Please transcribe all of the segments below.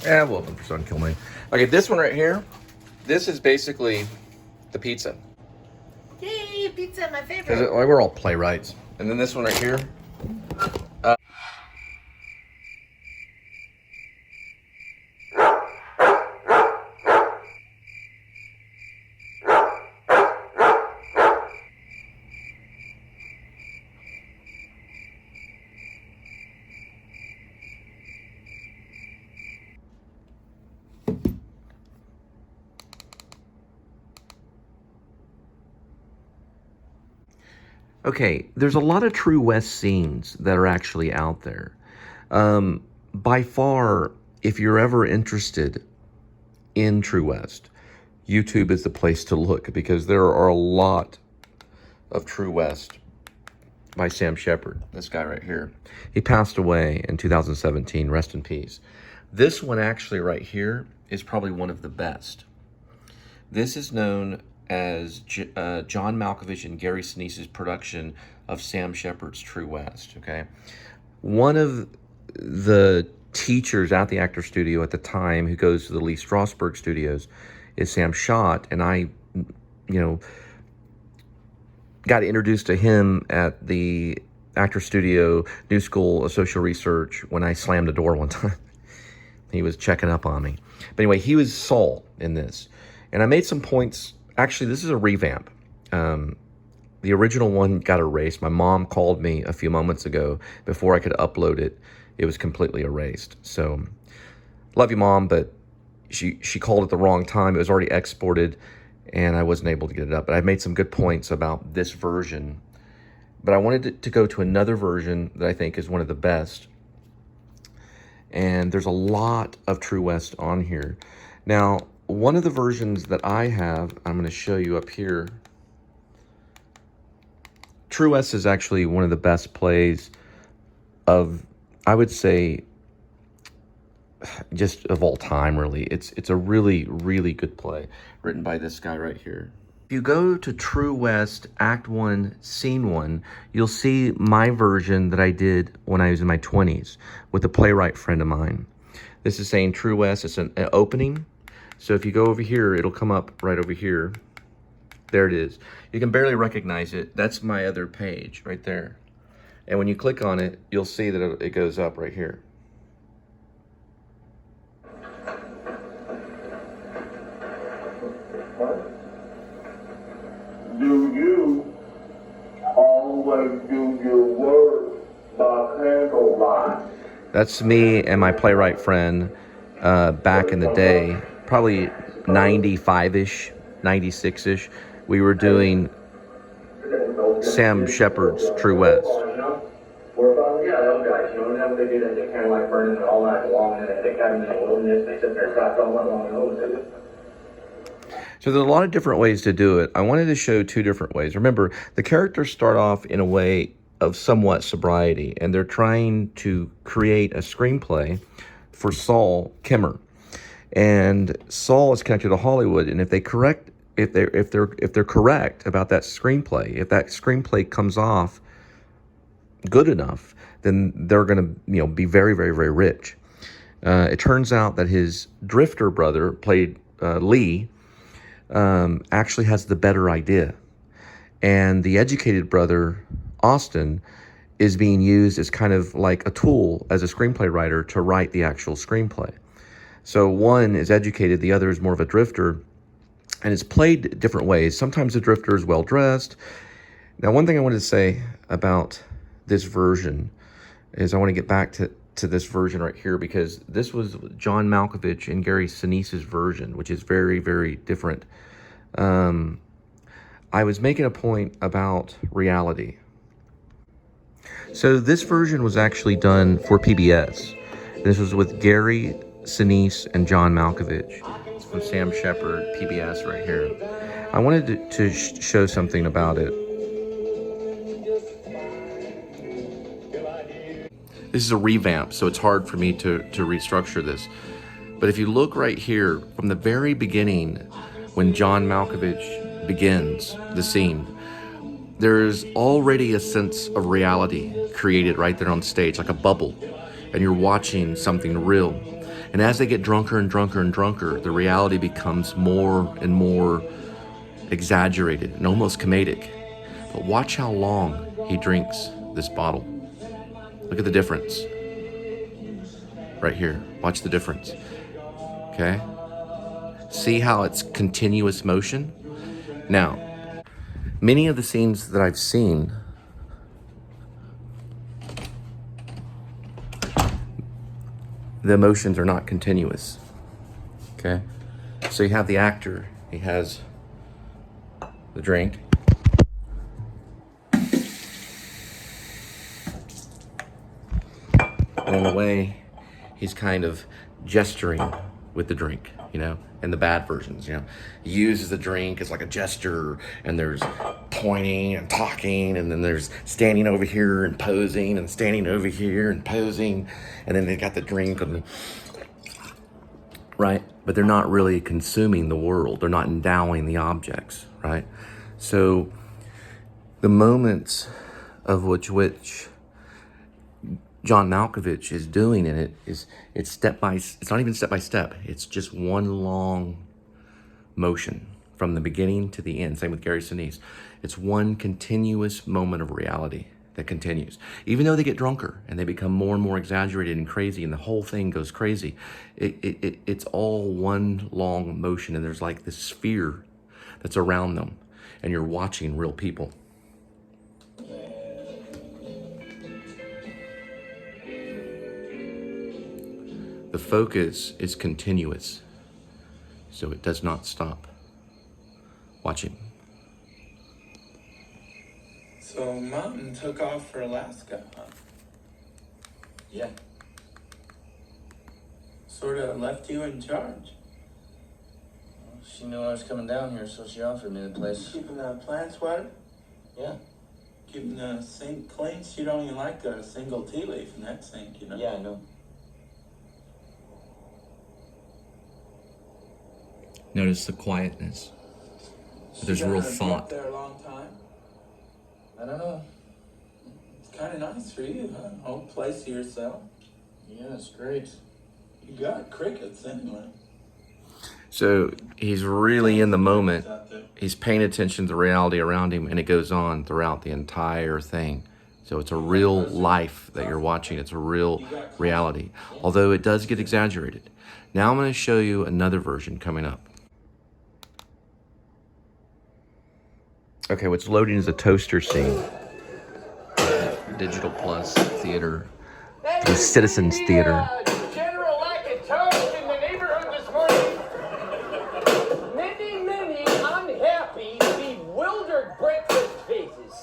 We'll open for Son Kill Me. Okay, this one right here, this is basically the pizza. Yay, pizza, my Because favorite. we're all playwrights. And then this one right here. Okay, there's a lot of True West scenes that are actually out there. By far, if you're ever interested in True West, YouTube is the place to look because there are a lot of True West by Sam Shepard, this guy right here. He passed away in 2017, rest in peace. This one actually right here is probably one of the best. This is known as John Malkovich and Gary Sinise's production of Sam Shepard's True West, okay? One of the teachers at the actor studio at the time who goes to the Lee Strasberg studios is Sam Schott, and I, got introduced to him at the actor studio, New School of Social Research, when I slammed the door one time. He was checking up on me. But anyway, he was Saul in this. And I made some points. Actually, this is a revamp. The original one got erased. My mom called me a few moments ago. Before I could upload it, it was completely erased. So, love you, Mom, but she called at the wrong time. It was already exported, and I wasn't able to get it up. But I made some good points about this version. But I wanted to go to another version that I think is one of the best. And there's a lot of True West on here. Now, one of the versions that I have, I'm going to show you up here. True West is actually one of the best plays of, I would say, just of all time, really. It's a really, really good play written by this guy right here. If you go to True West Act 1, Scene 1, you'll see my version that I did when I was in my 20s with a playwright friend of mine. This is saying True West. It's an opening. So if you go over here, it'll come up right over here. There it is. You can barely recognize it. That's my other page right there. And when you click on it, you'll see that it goes up right here. Do you always do your work by candlelight? That's me and my playwright friend back in the day, probably 95-ish, 96-ish. We were doing Sam Shepard's True West. Yeah, those guys, they do that, they kind of like burning it all night long, and they got them in the wilderness, they sit there trapped all night long. So there's a lot of different ways to do it. I wanted to show two different ways. Remember, the characters start off in a way of somewhat sobriety, and they're trying to create a screenplay for Saul Kimmer. And Saul is connected to Hollywood, and if they're correct about that screenplay, if that screenplay comes off good enough, then they're going to be very, very, very rich. It turns out that his drifter brother, played Lee, actually has the better idea. And the educated brother, Austin, is being used as kind of like a tool as a screenplay writer to write the actual screenplay. So one is educated, the other is more of a drifter, and it's played different ways. Sometimes the drifter is well-dressed. Now, one thing I wanted to say about this version is I want to get back to this version right here, because this was John Malkovich and Gary Sinise's version, which is very, very different. I was making a point about reality. So this version was actually done for PBS. This was with Gary Sinise and John Malkovich. It's from Sam Shepard, PBS right here. I wanted to show something about it. This is a revamp, so it's hard for me to restructure this. But if you look right here, from the very beginning, when John Malkovich begins the scene, there's already a sense of reality created right there on stage, like a bubble. and you're watching something real. And as they get drunker and drunker and drunker, the reality becomes more and more exaggerated and almost comedic. But watch how long he drinks this bottle. Look at the difference. Right here. Watch the difference. Okay? See how it's continuous motion? Now, many of the scenes that I've seen, the emotions are not continuous. Okay? So you have the actor, he has the drink. And in a way, he's kind of gesturing with the drink, you know, in the bad versions, you know. He uses the drink as like a gesture, and there's pointing and talking, and then there's standing over here and posing, and standing over here and posing, and then they got the drink, and, right? But they're not really consuming the world. They're not endowing the objects, right? So the moments of which John Malkovich is doing in it it's not even step by step. It's just one long motion from the beginning to the end. Same with Gary Sinise. It's one continuous moment of reality that continues. Even though they get drunker and they become more and more exaggerated and crazy and the whole thing goes crazy, it's all one long motion, and there's like this sphere that's around them, and you're watching real people. The focus is continuous, so it does not stop. Watch him. So Mountain took off for Alaska, huh? Yeah. Sort of left you in charge. Well, she knew I was coming down here, so she offered me the place. Keeping the plants watered? Yeah. Keeping the sink clean? She don't even like a single tea leaf in that sink, you know? Yeah, I know. Notice the quietness. There's real thought. There a long time. I don't know. It's kind of nice for you, huh? Home place to yourself. Yeah, it's great. You got crickets anyway. So he's really in the moment. He's paying attention to the reality around him, and it goes on throughout the entire thing. So it's a real life that you're watching. It's a real reality, although it does get exaggerated. Now I'm going to show you another version coming up. Okay, what's loading is a toaster scene. Digital Plus Theater. The Citizens Theater. General lack of toast in the neighborhood this morning. Many unhappy, bewildered breakfast faces.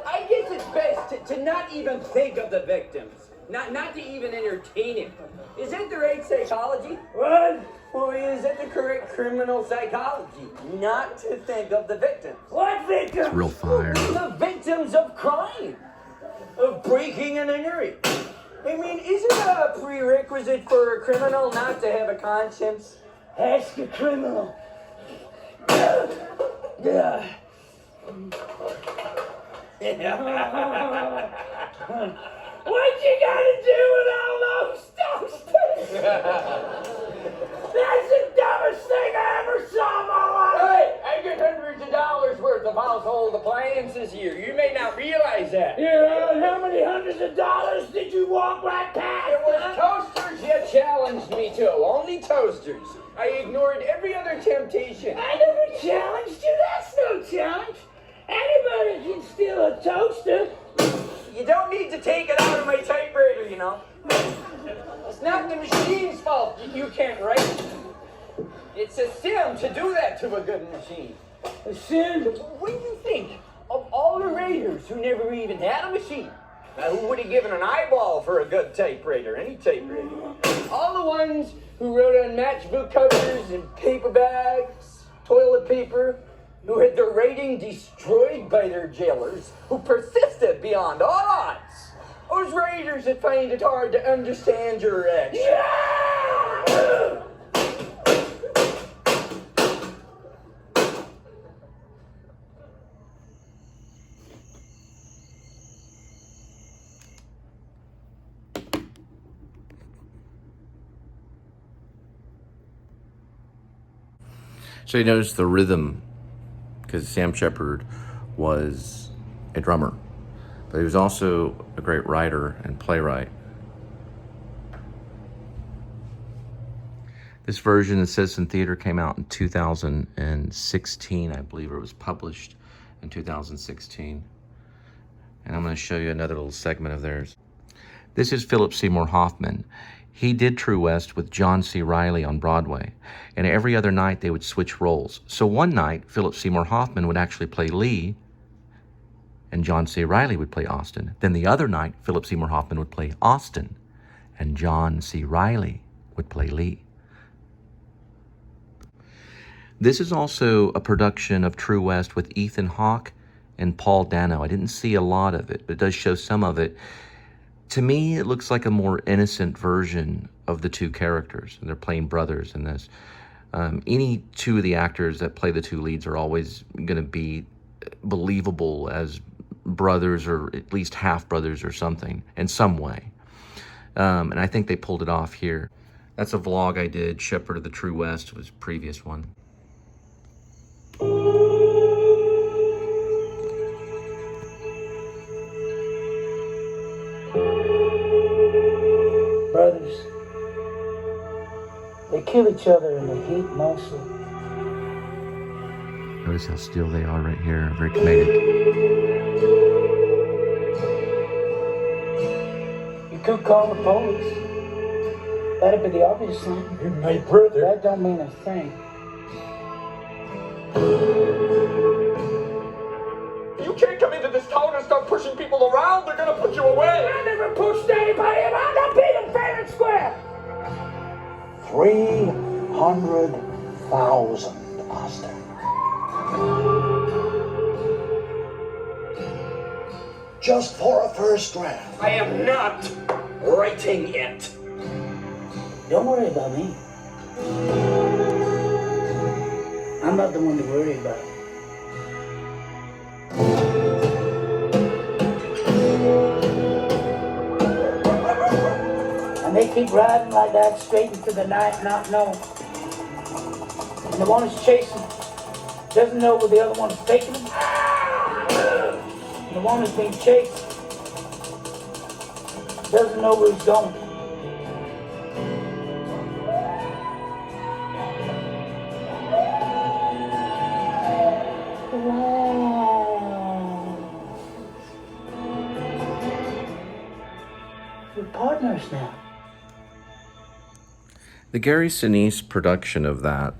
I guess it's best to not even think of the victims. Not to even entertain it. Is that the right psychology? What? Well, is it the correct criminal psychology? Not to think of the victims. What victims? It's real fire. The victims of crime. Of breaking and entering. I mean, isn't it a prerequisite for a criminal not to have a conscience? Ask a criminal. Yeah. What you gotta do with all those toasters? That's the dumbest thing I ever saw in my life. Hey, I get hundreds of dollars worth of household appliances here. You may not realize that. Yeah, and how many hundreds of dollars did you walk right past? It was toasters you challenged me to. Only toasters. I ignored every other temptation. I never challenged you. That's no challenge. Anybody can steal a toaster. You don't need to take it out of my typewriter, you know. It's not the machine's fault that you can't write. It's a sin to do that to a good machine. A sin? When you think of all the writers who never even had a machine, now who would have given an eyeball for a good typewriter, any typewriter? All the ones who wrote on matchbook covers and paper bags, toilet paper, who had their writing destroyed by their jailers, who persisted beyond all odds. Those writers that find it hard to understand your actions. Yeah! So you notice the rhythm, because Sam Shepard was a drummer, but he was also a great writer and playwright. This version of Citizen Theater came out in 2016, I believe, or it was published in 2016. And I'm going to show you another little segment of theirs. This is Philip Seymour Hoffman. He did True West with John C. Reilly on Broadway, and every other night they would switch roles. So one night, Philip Seymour Hoffman would actually play Lee, and John C. Reilly would play Austin. Then the other night, Philip Seymour Hoffman would play Austin, and John C. Reilly would play Lee. This is also a production of True West with Ethan Hawke and Paul Dano. I didn't see a lot of it, but it does show some of it. To me, it looks like a more innocent version of the two characters, and they're playing brothers in this. Any two of the actors that play the two leads are always going to be believable as brothers, or at least half brothers or something, in some way. And I think they pulled it off here. That's a vlog I did. Shepard of the True West was the previous one. Brothers, they kill each other in the heat mostly. Notice how still they are right here, very comedic. You could call the police. That'd be the obvious thing. My brother. That don't mean a thing. You can't come into this town and start pushing people around. They're gonna put you away. I never pushed anybody around. I'm being fair and square. 300,000, Austin. Just for a first draft. I am not writing it. Don't worry about me. I'm not the one to worry about. And they keep riding like that straight into the night, not knowing. And the one who's chasing doesn't know where the other one is taking him. And the one who's being chased doesn't know where he's going. We're partners now. The Gary Sinise production of that,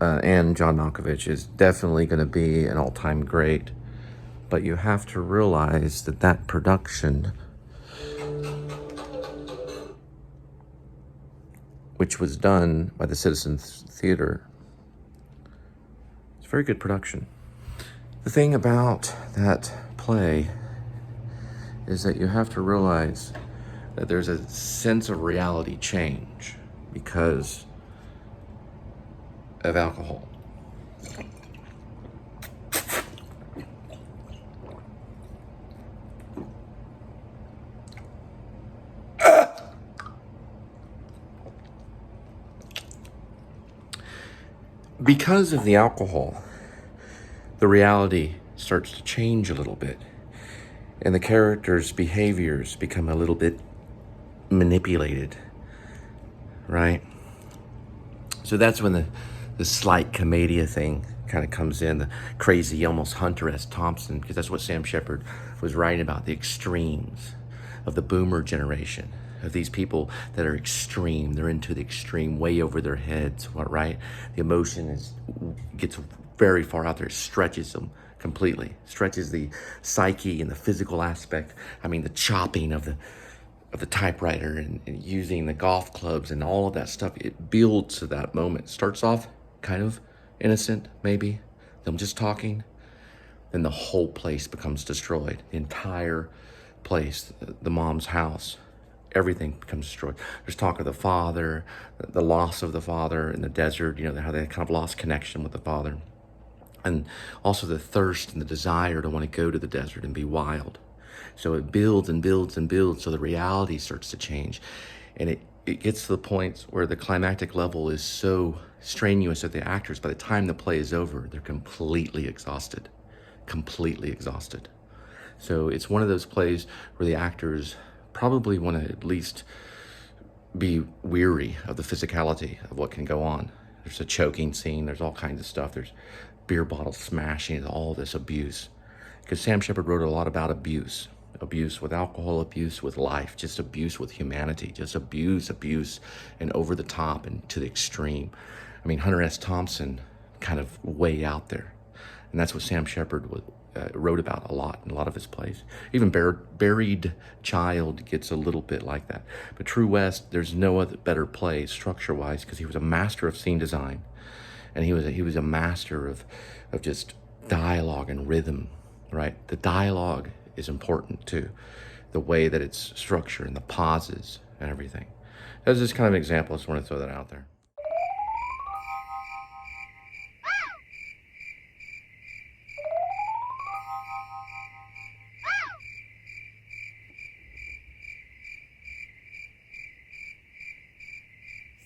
and John Malkovich, is definitely going to be an all-time great. But you have to realize that that production, which was done by the Citizen Theater, it's a very good production. The thing about that play is that you have to realize that there's a sense of reality change because of alcohol. Because of the alcohol, the reality starts to change a little bit, and the characters' behaviors become a little bit manipulated, right? So that's when the slight commedia thing kind of comes in, the crazy, almost Hunter S. Thompson, because that's what Sam Shepard was writing about, the extremes of the boomer generation, of these people that are extreme. They're into the extreme, way over their heads, right? The emotion gets very far out there, stretches them completely, stretches the psyche and the physical aspect. I mean, the chopping of the typewriter and using the golf clubs and all of that stuff, it builds to that moment. Starts off kind of innocent, maybe, them just talking, then the whole place becomes destroyed. The entire place, the mom's house, everything becomes destroyed. There's talk of the father, the loss of the father in the desert, you know, how they kind of lost connection with the father. And also the thirst and the desire to want to go to the desert and be wild. So it builds and builds and builds, so the reality starts to change. And it gets to the point where the climactic level is so strenuous that the actors, by the time the play is over, they're completely exhausted. Completely exhausted. So it's one of those plays where the actors probably want to at least be weary of the physicality of what can go on. There's a choking scene, there's all kinds of stuff. There's beer bottles smashing, all this abuse. Because Sam Shepard wrote a lot about abuse. Abuse with alcohol, abuse with life, just abuse with humanity, just abuse, and over the top and to the extreme. I mean, Hunter S. Thompson kind of way out there. And that's what Sam Shepard wrote about a lot in a lot of his plays. Even Buried Child gets a little bit like that. But True West, there's no other better play structure-wise, because he was a master of scene design. And he was a master of just dialogue and rhythm, right? The dialogue is important too. The way that it's structured and the pauses and everything. That's just kind of an example. I just want to throw that out there.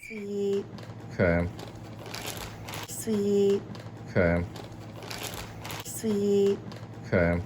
Sweet. Okay. Sweet. Okay. Sweet. Okay.